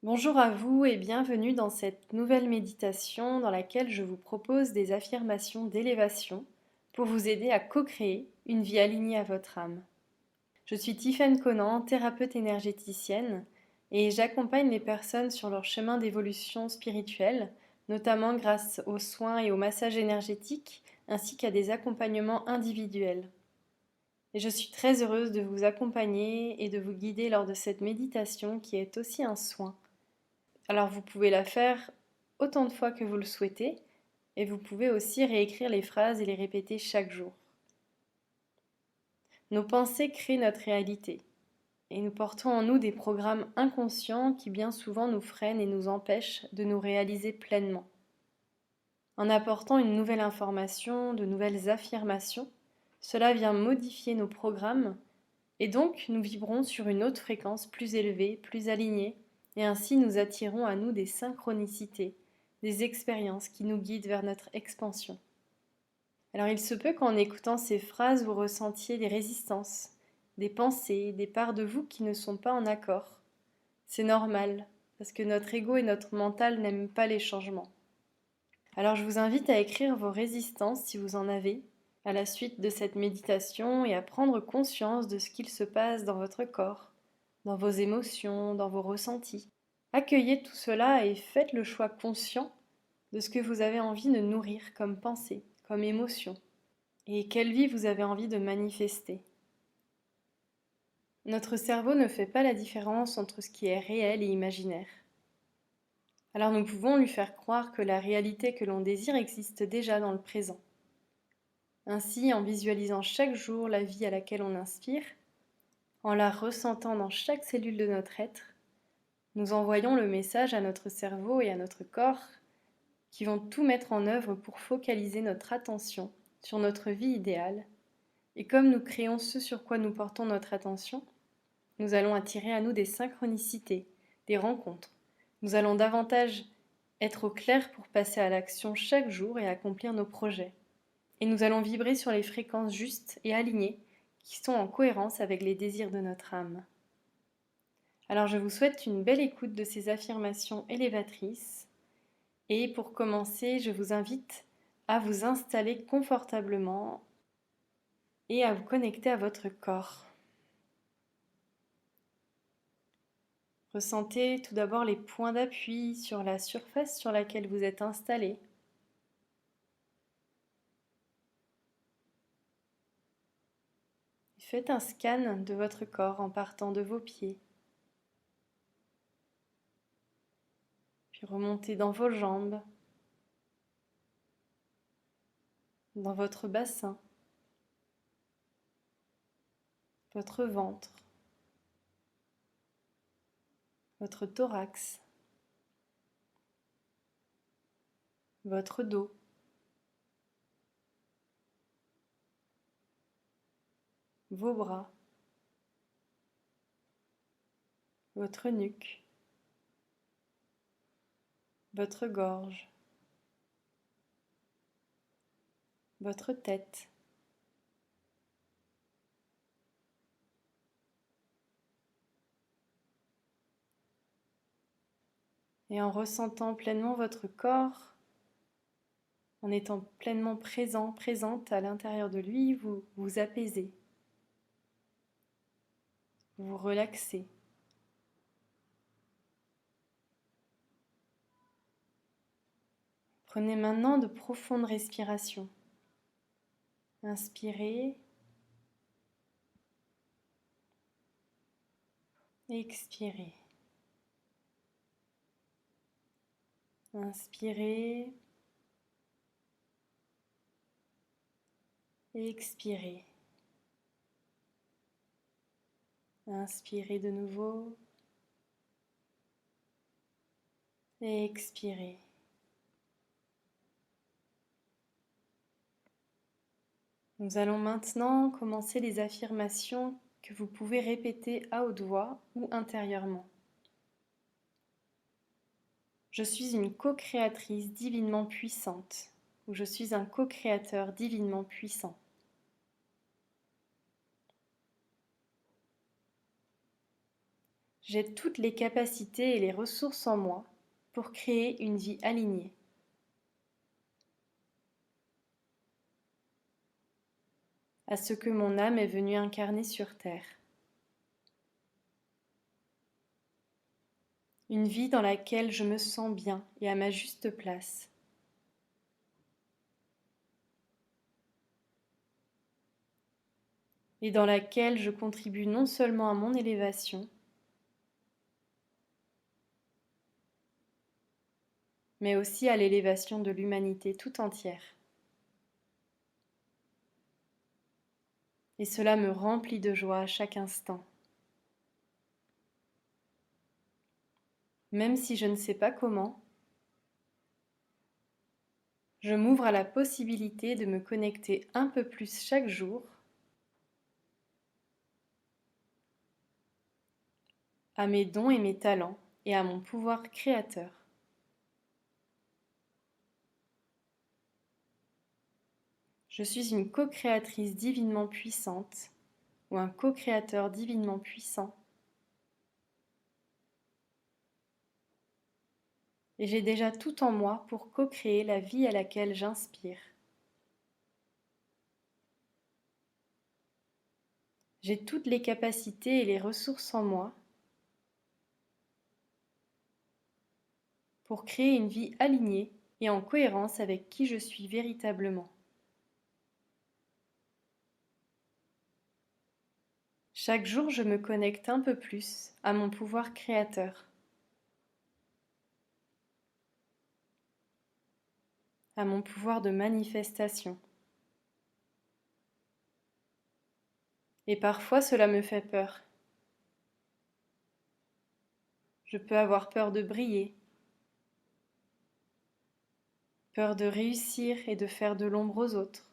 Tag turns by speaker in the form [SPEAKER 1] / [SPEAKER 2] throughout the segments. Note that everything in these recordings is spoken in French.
[SPEAKER 1] Bonjour à vous et bienvenue dans cette nouvelle méditation dans laquelle je vous propose des affirmations d'élévation pour vous aider à co-créer une vie alignée à votre âme. Je suis Tiffaine Conant, thérapeute énergéticienne, et j'accompagne les personnes sur leur chemin d'évolution spirituelle, notamment grâce aux soins et au massage énergétique, ainsi qu'à des accompagnements individuels. Et je suis très heureuse de vous accompagner et de vous guider lors de cette méditation qui est aussi un soin. Alors vous pouvez la faire autant de fois que vous le souhaitez et vous pouvez aussi réécrire les phrases et les répéter chaque jour. Nos pensées créent notre réalité et nous portons en nous des programmes inconscients qui bien souvent nous freinent et nous empêchent de nous réaliser pleinement. En apportant une nouvelle information, de nouvelles affirmations, cela vient modifier nos programmes et donc nous vibrons sur une autre fréquence plus élevée, plus alignée, et ainsi nous attirons à nous des synchronicités, des expériences qui nous guident vers notre expansion. Alors il se peut qu'en écoutant ces phrases vous ressentiez des résistances, des pensées, des parts de vous qui ne sont pas en accord. C'est normal, parce que notre ego et notre mental n'aiment pas les changements. Alors je vous invite à écrire vos résistances si vous en avez, à la suite de cette méditation et à prendre conscience de ce qu'il se passe dans votre corps, dans vos émotions, dans vos ressentis. Accueillez tout cela et faites le choix conscient de ce que vous avez envie de nourrir comme pensée, comme émotion, et quelle vie vous avez envie de manifester. Notre cerveau ne fait pas la différence entre ce qui est réel et imaginaire. Alors nous pouvons lui faire croire que la réalité que l'on désire existe déjà dans le présent. Ainsi, en visualisant chaque jour la vie à laquelle on inspire, en la ressentant dans chaque cellule de notre être, nous envoyons le message à notre cerveau et à notre corps qui vont tout mettre en œuvre pour focaliser notre attention sur notre vie idéale. Et comme nous créons ce sur quoi nous portons notre attention, nous allons attirer à nous des synchronicités, des rencontres. Nous allons davantage être au clair pour passer à l'action chaque jour et accomplir nos projets. Et nous allons vibrer sur les fréquences justes et alignées qui sont en cohérence avec les désirs de notre âme. Alors je vous souhaite une belle écoute de ces affirmations élévatrices et pour commencer, je vous invite à vous installer confortablement et à vous connecter à votre corps. Ressentez tout d'abord les points d'appui sur la surface sur laquelle vous êtes installé. Faites un scan de votre corps en partant de vos pieds. Puis remontez dans vos jambes, dans votre bassin, votre ventre, votre thorax, votre dos, vos bras, votre nuque, votre gorge, votre tête, et en ressentant pleinement votre corps, en étant pleinement présent, présente à l'intérieur de lui, vous vous apaisez, vous vous relaxez. Prenez maintenant de profondes respirations. Inspirez, expirez. Inspirez, expirez. Inspirez de nouveau. Et expirez. Nous allons maintenant commencer les affirmations que vous pouvez répéter à haute voix ou intérieurement. Je suis une co-créatrice divinement puissante ou je suis un co-créateur divinement puissant. J'ai toutes les capacités et les ressources en moi pour créer une vie alignée. À ce que mon âme est venue incarner sur Terre. Une vie dans laquelle je me sens bien et à ma juste place. Et dans laquelle je contribue non seulement à mon élévation, mais aussi à l'élévation de l'humanité tout entière. Et cela me remplit de joie à chaque instant. Même si je ne sais pas comment, je m'ouvre à la possibilité de me connecter un peu plus chaque jour à mes dons et mes talents et à mon pouvoir créateur. Je suis une co-créatrice divinement puissante ou un co-créateur divinement puissant et j'ai déjà tout en moi pour co-créer la vie à laquelle j'inspire. J'ai toutes les capacités et les ressources en moi pour créer une vie alignée et en cohérence avec qui je suis véritablement. Chaque jour, je me connecte un peu plus à mon pouvoir créateur, à mon pouvoir de manifestation. Et parfois, cela me fait peur. Je peux avoir peur de briller, peur de réussir et de faire de l'ombre aux autres.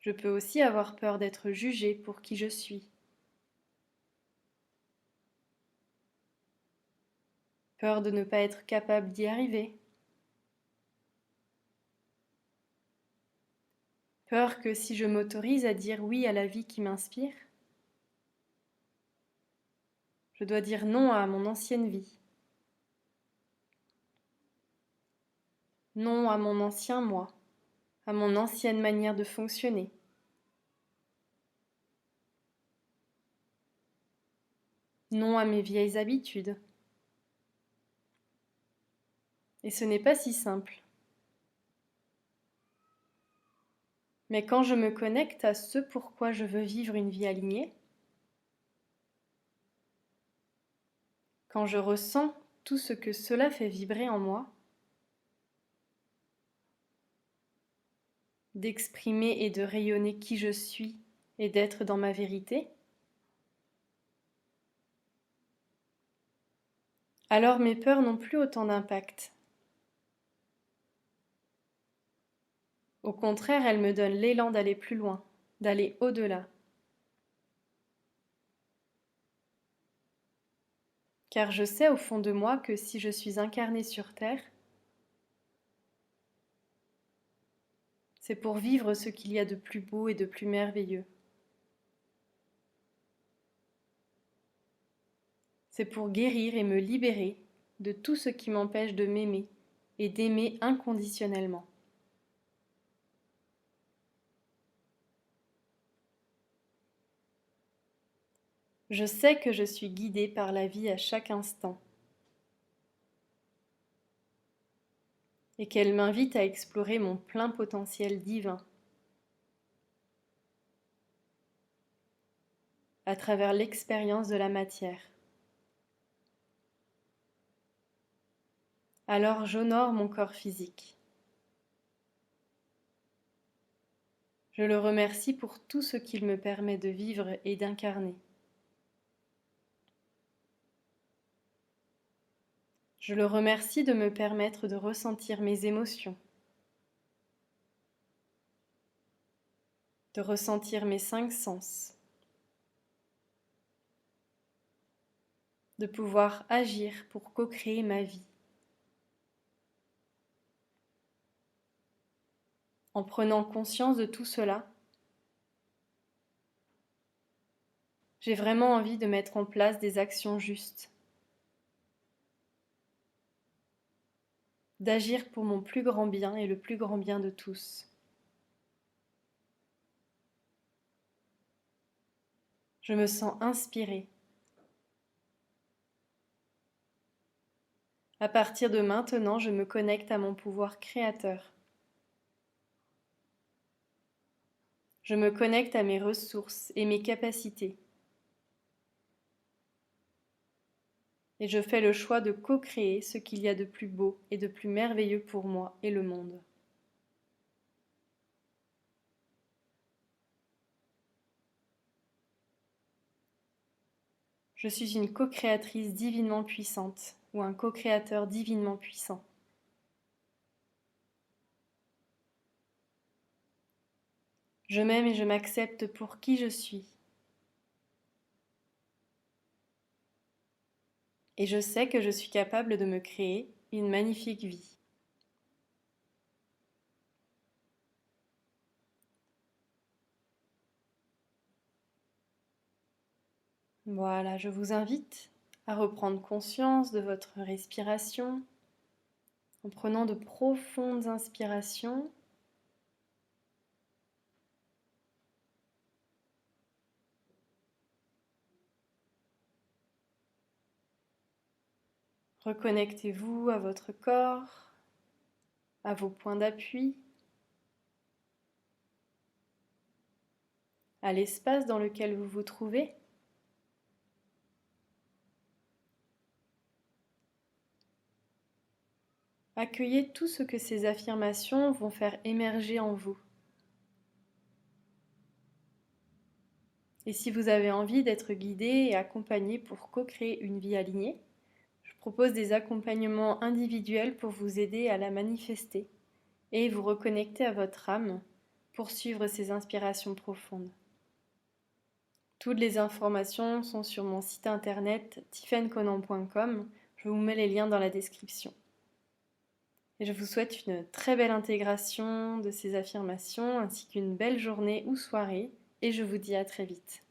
[SPEAKER 1] Je peux aussi avoir peur d'être jugée pour qui je suis. Peur de ne pas être capable d'y arriver. Peur que si je m'autorise à dire oui à la vie qui m'inspire, je dois dire non à mon ancienne vie. Non à mon ancien moi, à mon ancienne manière de fonctionner. Non à mes vieilles habitudes. Et ce n'est pas si simple. Mais quand je me connecte à ce pourquoi je veux vivre une vie alignée, quand je ressens tout ce que cela fait vibrer en moi, d'exprimer et de rayonner qui je suis et d'être dans ma vérité, alors mes peurs n'ont plus autant d'impact. Au contraire, elles me donnent l'élan d'aller plus loin, d'aller au-delà. Car je sais au fond de moi que si je suis incarnée sur Terre, c'est pour vivre ce qu'il y a de plus beau et de plus merveilleux. C'est pour guérir et me libérer de tout ce qui m'empêche de m'aimer et d'aimer inconditionnellement. Je sais que je suis guidée par la vie à chaque instant et qu'elle m'invite à explorer mon plein potentiel divin à travers l'expérience de la matière. Alors j'honore mon corps physique. Je le remercie pour tout ce qu'il me permet de vivre et d'incarner. Je le remercie de me permettre de ressentir mes émotions, de ressentir mes 5 sens, de pouvoir agir pour co-créer ma vie. En prenant conscience de tout cela, J'ai vraiment envie de mettre en place des actions justes, d'agir pour mon plus grand bien et le plus grand bien de tous. Je me sens inspirée. À partir de maintenant, je me connecte à mon pouvoir créateur. Je me connecte à mes ressources et mes capacités. Et je fais le choix de co-créer ce qu'il y a de plus beau et de plus merveilleux pour moi et le monde. Je suis une co-créatrice divinement puissante ou un co-créateur divinement puissant. Je m'aime et je m'accepte pour qui je suis. Et je sais que je suis capable de me créer une magnifique vie. Voilà, je vous invite à reprendre conscience de votre respiration en prenant de profondes inspirations reconnectez-vous à votre corps, à vos points d'appui, à l'espace dans lequel vous vous trouvez. Accueillez tout ce que ces affirmations vont faire émerger en vous. Et si vous avez envie d'être guidé et accompagné pour co-créer une vie alignée, je propose des accompagnements individuels pour vous aider à la manifester et vous reconnecter à votre âme pour suivre ces inspirations profondes. Toutes les informations sont sur mon site internet tiffaine-conan.com. Je vous mets les liens dans la description. Et je vous souhaite une très belle intégration de ces affirmations ainsi qu'une belle journée ou soirée et je vous dis à très vite.